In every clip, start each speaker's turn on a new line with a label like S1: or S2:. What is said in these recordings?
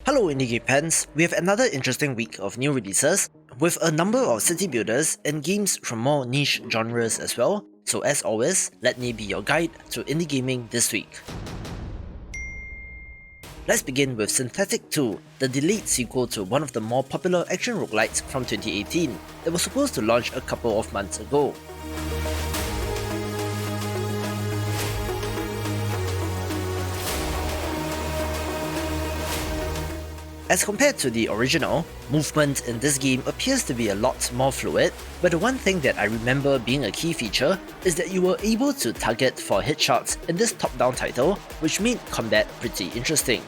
S1: Hello indie game fans, we have another interesting week of new releases, with a number of city builders and games from more niche genres as well, so as always, let me be your guide to indie gaming this week. Let's begin with SYNTHETIK 2, the delayed sequel to one of the more popular action roguelites from 2018 that was supposed to launch a couple of months ago. As compared to the original, movement in this game appears to be a lot more fluid, but the one thing that I remember being a key feature is that you were able to target for headshots in this top-down title, which made combat pretty interesting.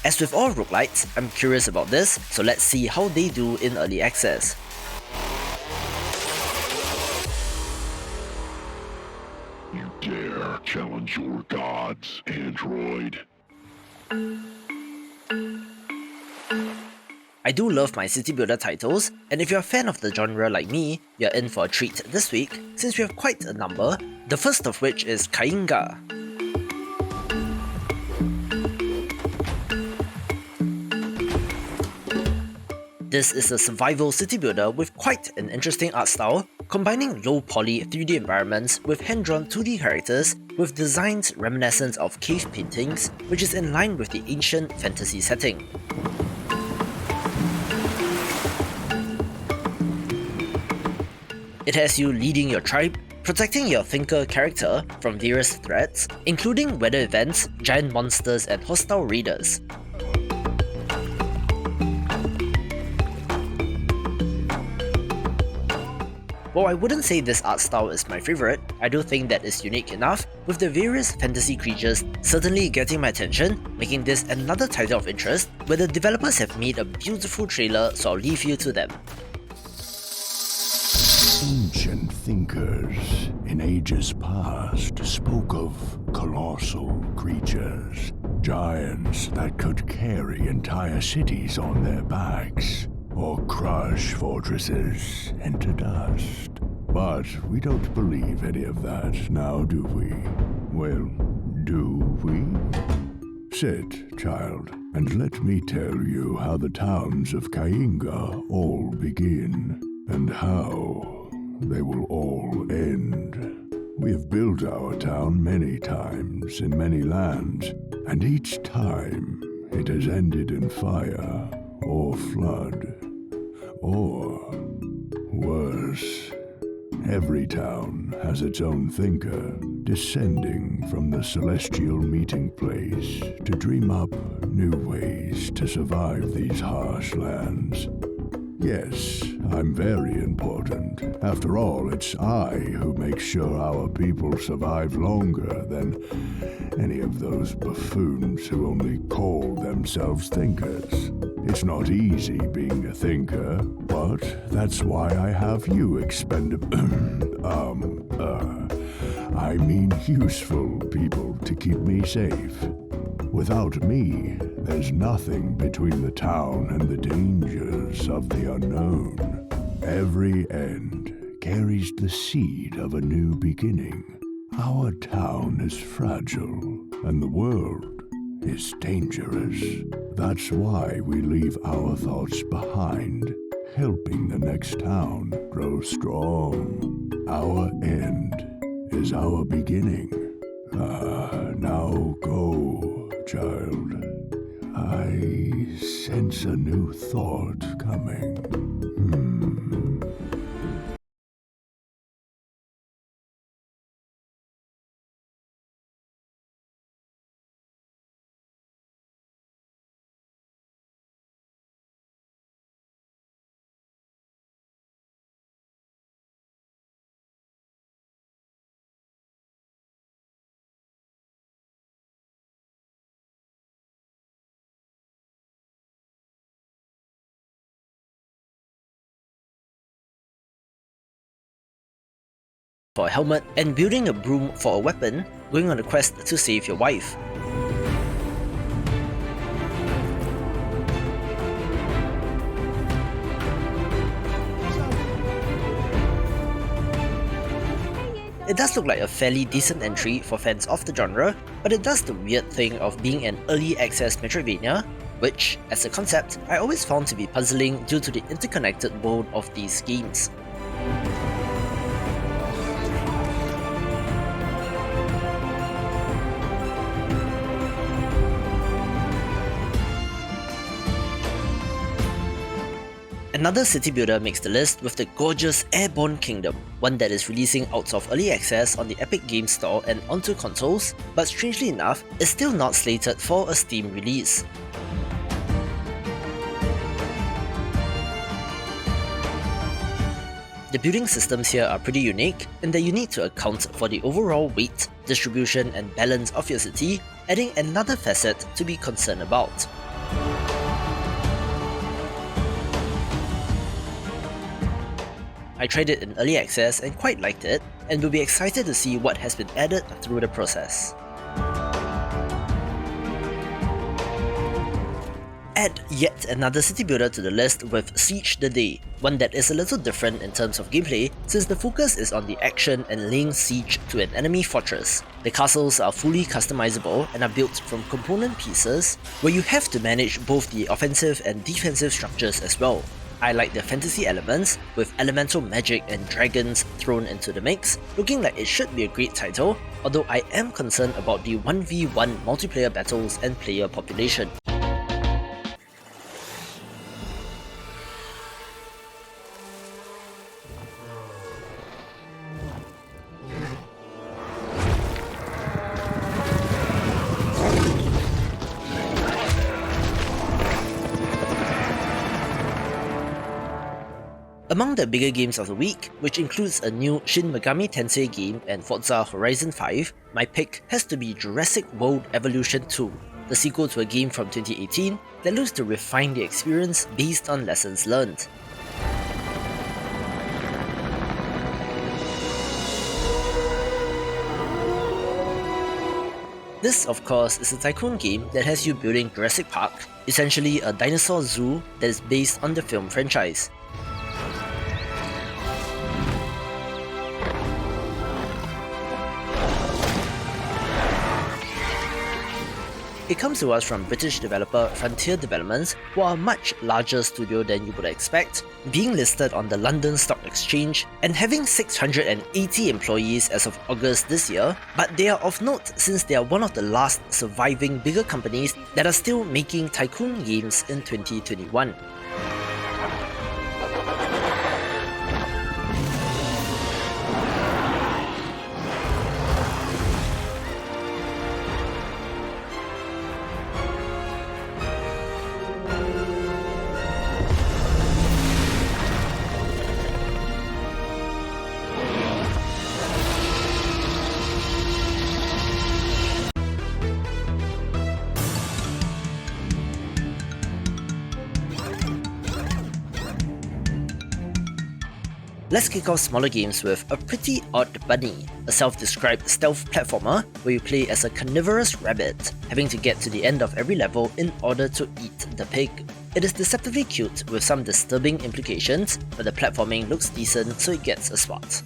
S1: As with all roguelites, I'm curious about this, so let's see how they do in early access.
S2: Dare challenge your gods, android.
S1: I do love my city builder titles, and if you're a fan of the genre like me, you're in for a treat this week since we have quite a number, the first of which is Kainga. This is a survival city builder with quite an interesting art style, combining low poly 3D environments with hand-drawn 2D characters with designs reminiscent of cave paintings, which is in line with the ancient fantasy setting. It has you leading your tribe, protecting your thinker character from various threats, including weather events, giant monsters, and hostile raiders. While I wouldn't say this art style is my favourite, I do think that it's unique enough, with the various fantasy creatures certainly getting my attention, making this another title of interest where the developers have made a beautiful trailer, so I'll leave you to them.
S2: Ancient thinkers in ages past spoke of colossal creatures, giants that could carry entire cities on their backs, or crush fortresses into dust. But we don't believe any of that now, do we? Well, do we? Sit, child, and let me tell you how the towns of Kainga all begin, and how they will all end. We have built our town many times in many lands, and each time it has ended in fire or flood. Or, worse, every town has its own thinker, descending from the celestial meeting place to dream up new ways to survive these harsh lands. Yes, I'm very important. After all, it's I who make sure our people survive longer than any of those buffoons who only call themselves thinkers. It's not easy being a thinker, but that's why I have you I mean useful people to keep me safe. Without me, there's nothing between the town and the dangers of the unknown. Every end carries the seed of a new beginning. Our town is fragile, and the world is dangerous. That's why we leave our thoughts behind, helping the next town grow strong. Our end is our beginning. Now go, child. I sense a new thought coming.
S1: For a helmet, and building a broom for a weapon, going on a quest to save your wife. It does look like a fairly decent entry for fans of the genre, but it does the weird thing of being an early access metroidvania, which, as a concept, I always found to be puzzling due to the interconnected world of these games. Another city builder makes the list with the gorgeous Airborne Kingdom, one that is releasing out of early access on the Epic Games Store and onto consoles, but strangely enough, is still not slated for a Steam release. The building systems here are pretty unique in that you need to account for the overall weight, distribution and balance of your city, adding another facet to be concerned about. I tried it in early access and quite liked it, and will be excited to see what has been added through the process. Add yet another city builder to the list with Siege the Day, one that is a little different in terms of gameplay since the focus is on the action and laying siege to an enemy fortress. The castles are fully customizable and are built from component pieces, where you have to manage both the offensive and defensive structures as well. I like the fantasy elements, with elemental magic and dragons thrown into the mix, looking like it should be a great title, although I am concerned about the 1v1 multiplayer battles and player population. Among the bigger games of the week, which includes a new Shin Megami Tensei game and Forza Horizon 5, my pick has to be Jurassic World Evolution 2, the sequel to a game from 2018 that looks to refine the experience based on lessons learned. This, of course, is a tycoon game that has you building Jurassic Park, essentially a dinosaur zoo that is based on the film franchise. It comes to us from British developer Frontier Developments, who are a much larger studio than you would expect, being listed on the London Stock Exchange and having 680 employees as of August this year, but they are of note since they are one of the last surviving bigger companies that are still making tycoon games in 2021. Let's kick off smaller games with A Pretty Odd Bunny, a self-described stealth platformer where you play as a carnivorous rabbit, having to get to the end of every level in order to eat the pig. It is deceptively cute with some disturbing implications, but the platforming looks decent so it gets a spot.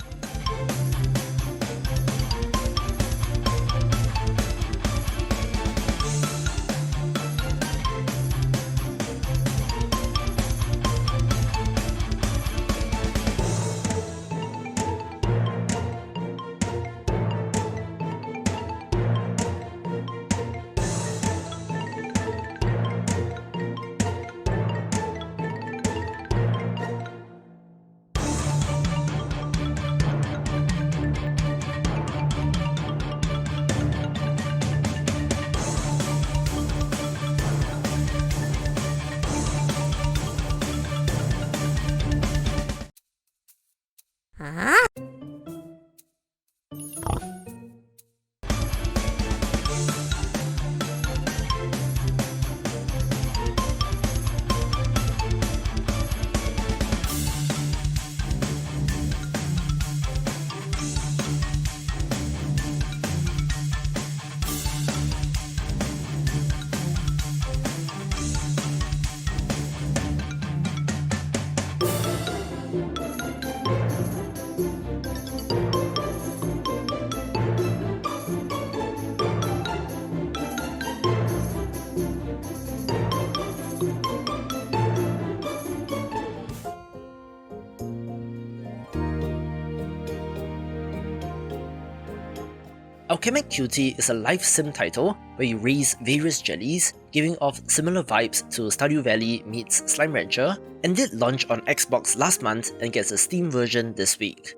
S1: Alchemic Cutie is a life sim title where you raise various jellies, giving off similar vibes to Stardew Valley meets Slime Rancher, and did launch on Xbox last month and gets a Steam version this week.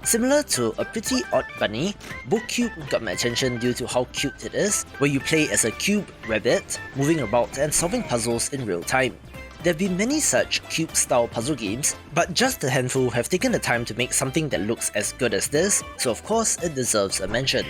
S1: Similar to A Pretty Odd Bunny, Bokube got my attention due to how cute it is, where you play as a cube rabbit, moving about and solving puzzles in real time. There have been many such cube-style puzzle games, but just a handful have taken the time to make something that looks as good as this, so of course it deserves a mention.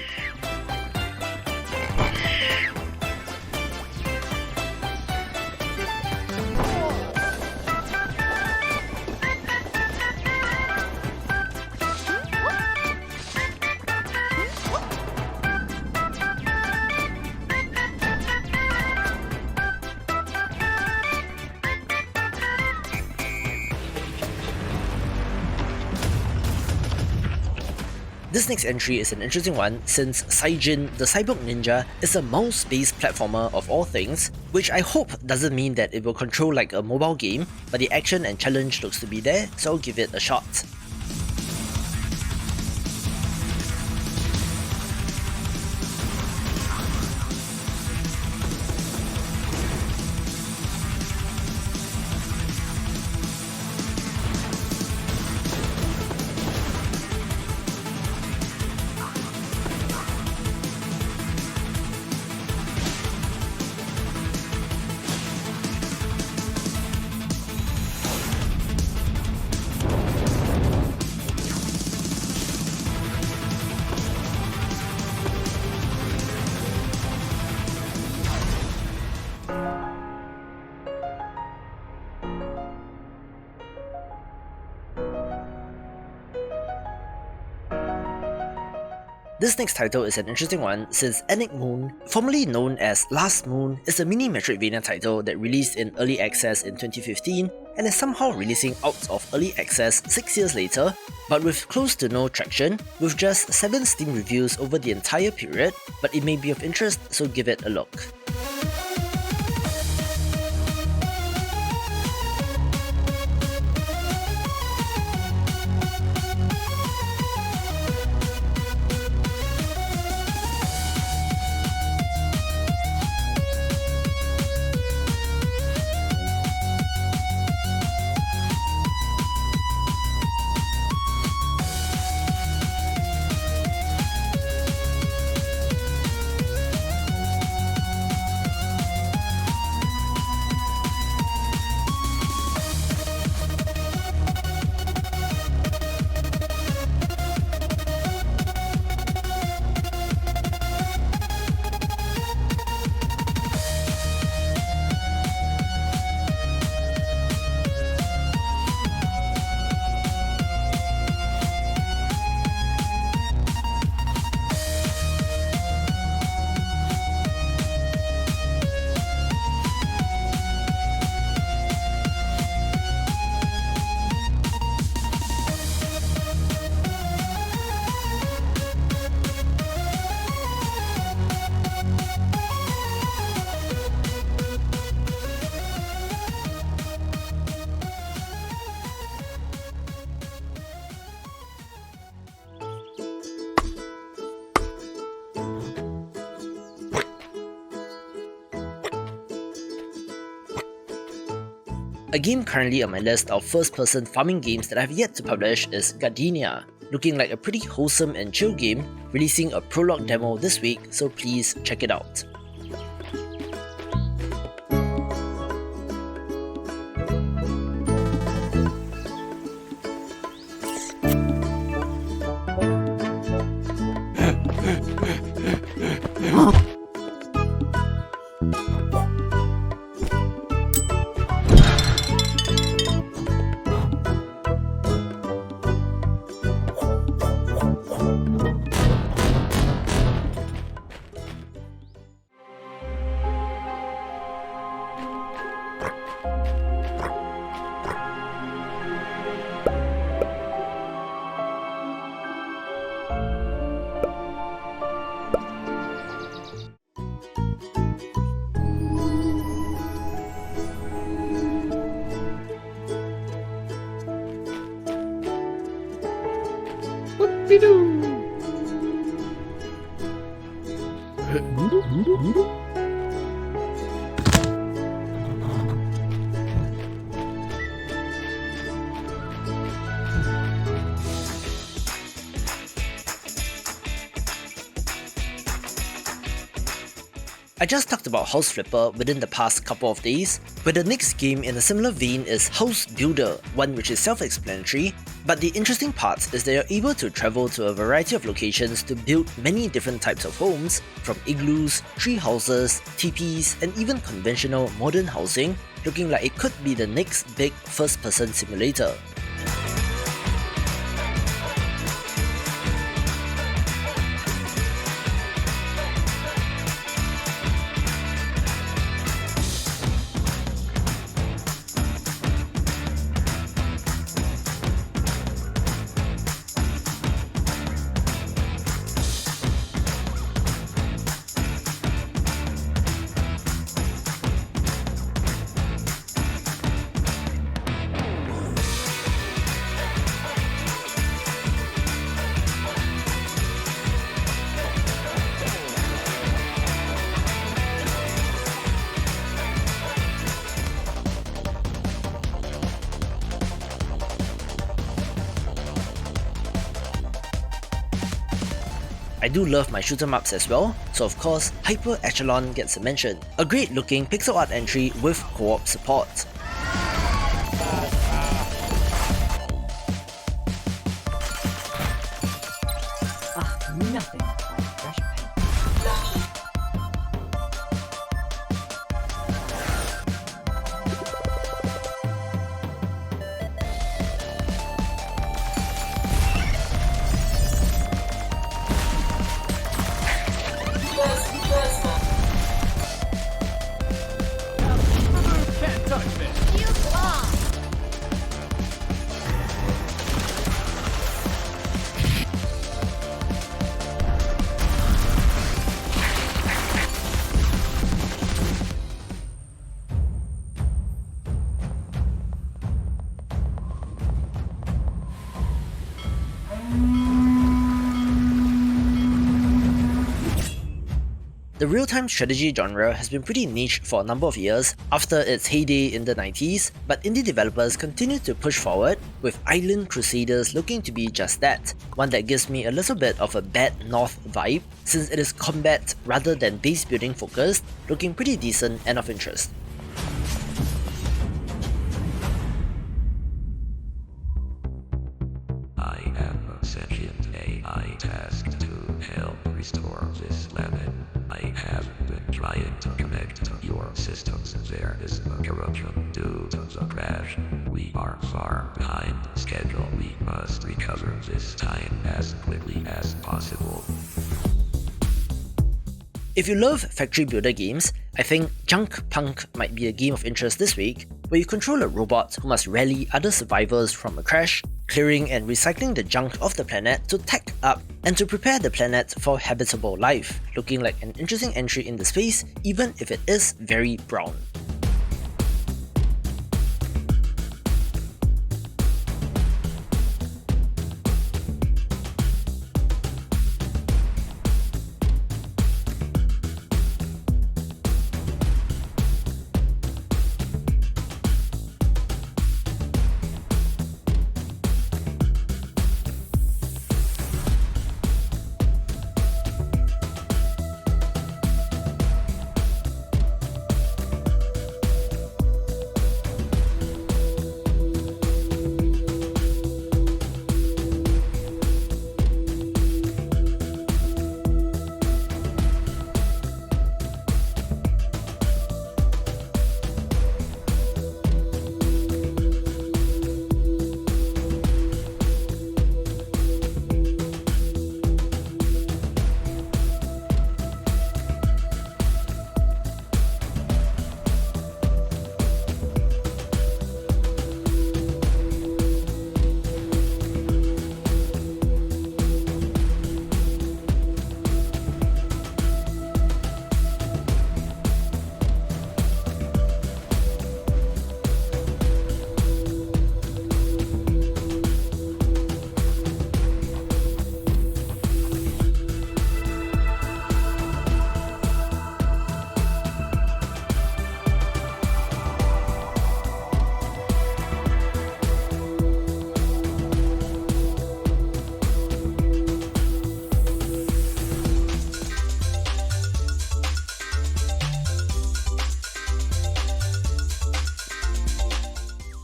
S1: This next entry is an interesting one since Cyjin, the Cyborg ninja, is a mouse-based platformer of all things, which I hope doesn't mean that it will control like a mobile game, but the action and challenge looks to be there, so I'll give it a shot. This next title is an interesting one since Enigmoon, formerly known as Last Moon, is a mini metroidvania title that released in early access in 2015 and is somehow releasing out of early access 6 years later, but with close to no traction, with just 7 Steam reviews over the entire period, but it may be of interest, so give it a look. A game currently on my list of first-person farming games that I have yet to publish is Gardenia, looking like a pretty wholesome and chill game, releasing a Prologue demo this week, so please check it out. I just talked about House Flipper within the past couple of days, but the next game in a similar vein is House Builder, one which is self-explanatory, but the interesting part is that you're able to travel to a variety of locations to build many different types of homes, from igloos, tree houses, teepees, and even conventional modern housing, looking like it could be the next big first-person simulator. I do love my shoot 'em ups as well, so of course, Hyper Echelon gets a mention. A great looking pixel art entry with co-op support.
S3: Nothing like fresh paint.
S1: The real-time strategy genre has been pretty niche for a number of years after its heyday in the 90s, but indie developers continue to push forward, with Island Crusaders looking to be just that, one that gives me a little bit of a Bad North vibe, since it is combat rather than base building focused, looking pretty decent and of interest.
S4: I am a sentient AI tasked to help restore this planet. I have been trying to connect to your systems. There is a corruption due to the crash. We are far behind schedule. We must recover this time as quickly as possible.
S1: If you love factory builder games, I think JUNKPUNK might be a game of interest this week, where you control a robot who must rally other survivors from a crash, clearing and recycling the junk of the planet to tech up and to prepare the planet for habitable life, looking like an interesting entry in the space even if it is very brown.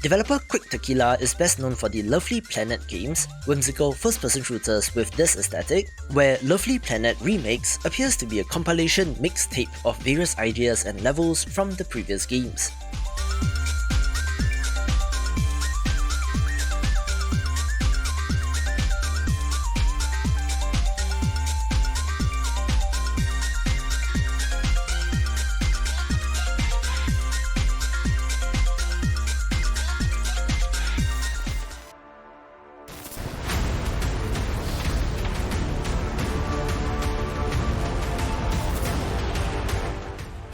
S1: Developer Quick Tequila is best known for the Lovely Planet games, whimsical first-person shooters with this aesthetic, where Lovely Planet Remakes appears to be a compilation mixtape of various ideas and levels from the previous games.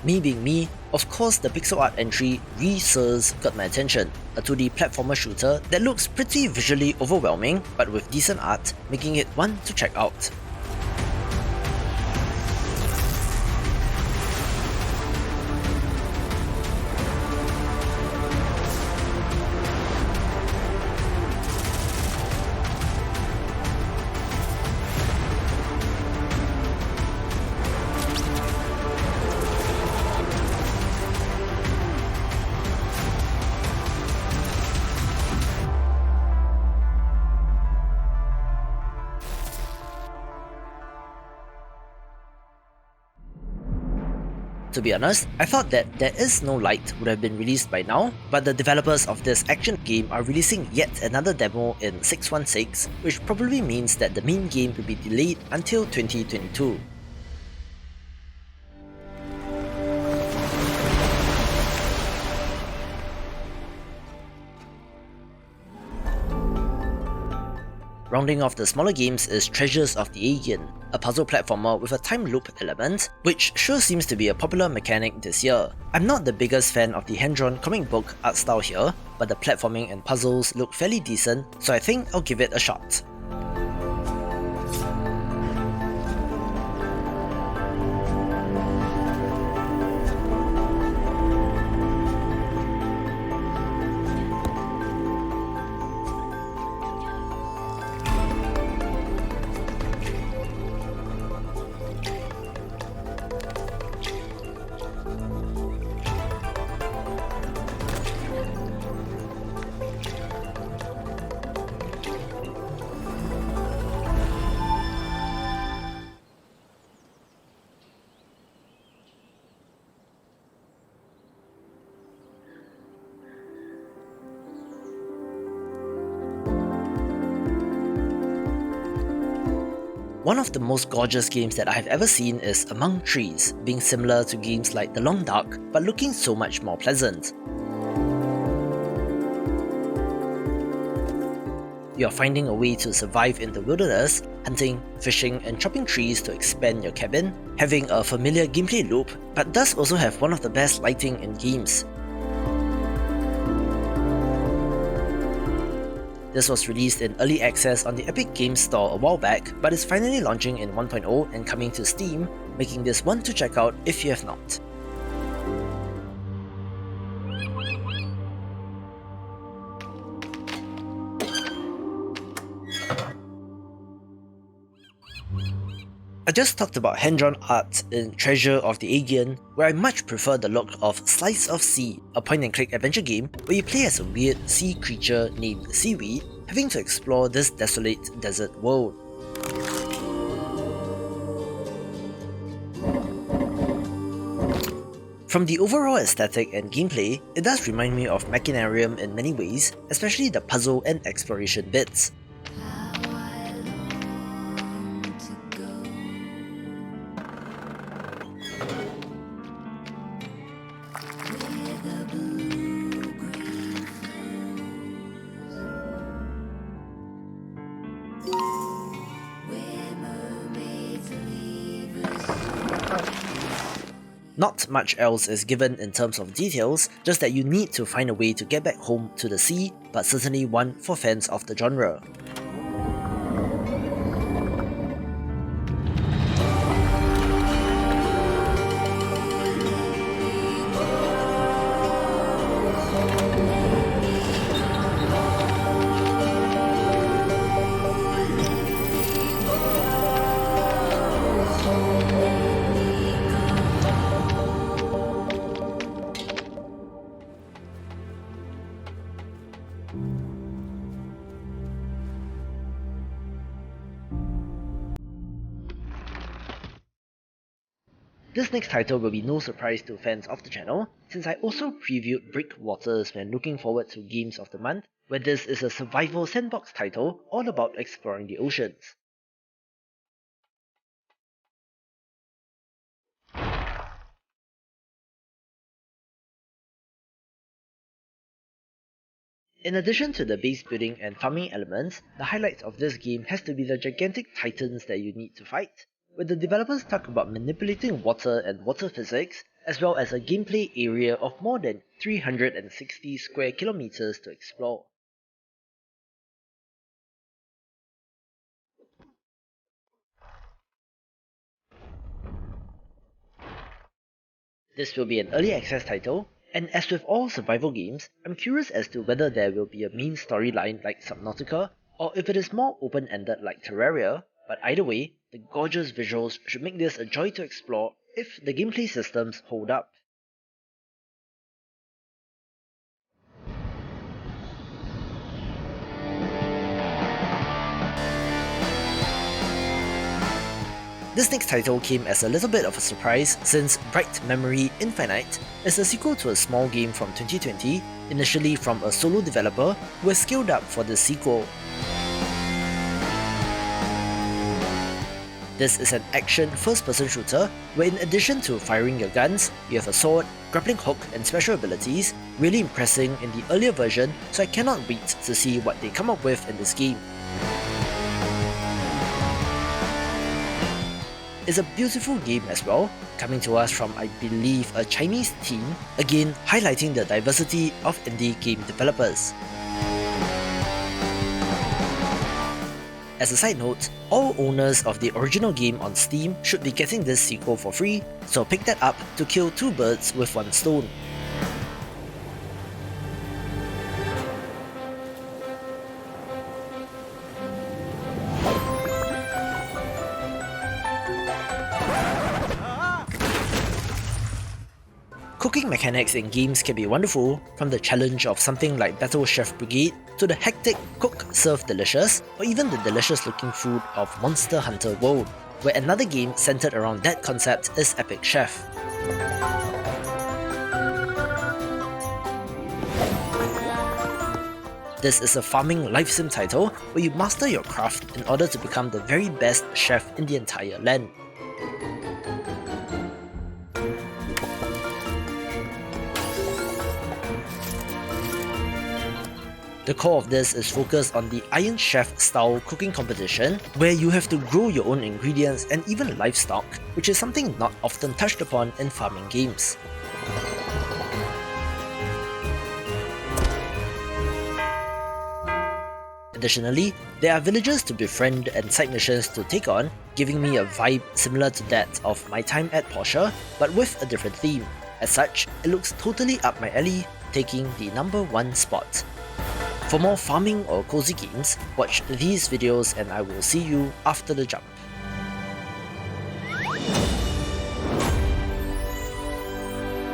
S1: Me being me, of course the pixel art entry Re.Surs got my attention, a 2D platformer shooter that looks pretty visually overwhelming but with decent art, making it one to check out. To be honest, I thought that There Is No Light would have been released by now, but the developers of this action game are releasing yet another demo in 616, which probably means that the main game will be delayed until 2022. Rounding off the smaller games is Treasures of the Aegean, a puzzle platformer with a time loop element, which sure seems to be a popular mechanic this year. I'm not the biggest fan of the hand-drawn comic book art style here, but the platforming and puzzles look fairly decent, so I think I'll give it a shot. One of the most gorgeous games that I have ever seen is Among Trees, being similar to games like The Long Dark, but looking so much more pleasant. You're finding a way to survive in the wilderness, hunting, fishing, and chopping trees to expand your cabin, having a familiar gameplay loop, but does also have one of the best lighting in games. This was released in early access on the Epic Games Store a while back, but is finally launching in 1.0 and coming to Steam, making this one to check out if you have not. I just talked about hand-drawn art in Treasure of the Aegean, where I much prefer the look of Slice of Sea, a point-and-click adventure game where you play as a weird sea creature named Seaweed, having to explore this desolate desert world. From the overall aesthetic and gameplay, it does remind me of Machinarium in many ways, especially the puzzle and exploration bits. Not much else is given in terms of details, just that you need to find a way to get back home to the sea, but certainly one for fans of the genre. This next title will be no surprise to fans of the channel, since I also previewed Brick Waters when looking forward to Games of the Month, where this is a survival sandbox title all about exploring the oceans. In addition to the base building and farming elements, the highlights of this game has to be the gigantic titans that you need to fight, where the developers talk about manipulating water and water physics, as well as a gameplay area of more than 360 square kilometers to explore. This will be an early access title, and as with all survival games, I'm curious as to whether there will be a main storyline like Subnautica, or if it is more open-ended like Terraria, but either way, the gorgeous visuals should make this a joy to explore if the gameplay systems hold up. This next title came as a little bit of a surprise since Bright Memory Infinite is a sequel to a small game from 2020, initially from a solo developer who has scaled up for the sequel. This is an action first-person shooter where in addition to firing your guns, you have a sword, grappling hook and special abilities, really impressing in the earlier version, so I cannot wait to see what they come up with in this game. It's a beautiful game as well, coming to us from I believe a Chinese team, again highlighting the diversity of indie game developers. As a side note, all owners of the original game on Steam should be getting this sequel for free, so pick that up to kill two birds with one stone. Cooking mechanics in games can be wonderful, from the challenge of something like Battle Chef Brigade to the hectic Cook Serve Delicious, or even the delicious looking food of Monster Hunter World, where another game centered around that concept is Epic Chef. This is a farming life sim title where you master your craft in order to become the very best chef in the entire land. The core of this is focused on the Iron Chef style cooking competition, where you have to grow your own ingredients and even livestock, which is something not often touched upon in farming games. Additionally, there are villagers to befriend and side missions to take on, giving me a vibe similar to that of my time at Porsche, but with a different theme. As such, it looks totally up my alley, taking the #1 spot. For more farming or cozy games, watch these videos and I will see you after the jump.